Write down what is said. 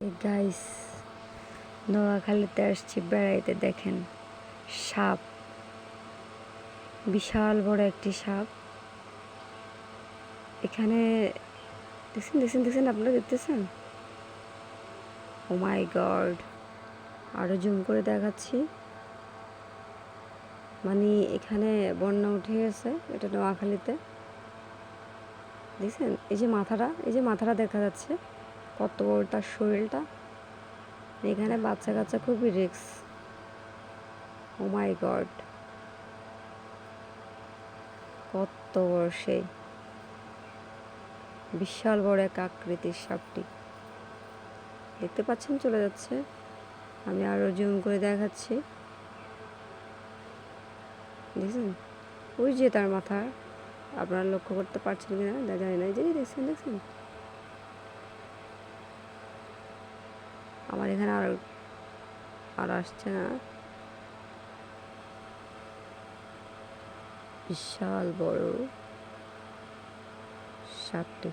Guys, নোয়াখালীতে আসছি বেড়াইতে। দেখেন সাপ, বিশাল বড় একটি সাপ এখানে। দেখছেন দেখছেন দেখছেন আপনারা দেখতেছেন? ও মাই গড, আরো জুম করে দেখাচ্ছি। মানে এখানে বন্যা উঠে গেছে, এটা নোয়াখালীতে। দেখছেন এই যে মাথাটা দেখা যাচ্ছে, কত বড় তার শরীরটা। এখানে বাচ্চা কাচ্চা খুবই রিস্ক। ও মাই গড, কত বড় সেই বিশাল বড় এক আকৃতির সাপটি। দেখতে পাচ্ছেন চলে যাচ্ছে। আমি আরো জুম করে দেখাচ্ছি। দেখছেন ওই যে তার মাথা, আপনারা লক্ষ্য করতে পারছেন কিনা জানি না। যে দেখছেন দেখছেন আমার এখানে আর আসছে না। বিশাল বড় সাপটি।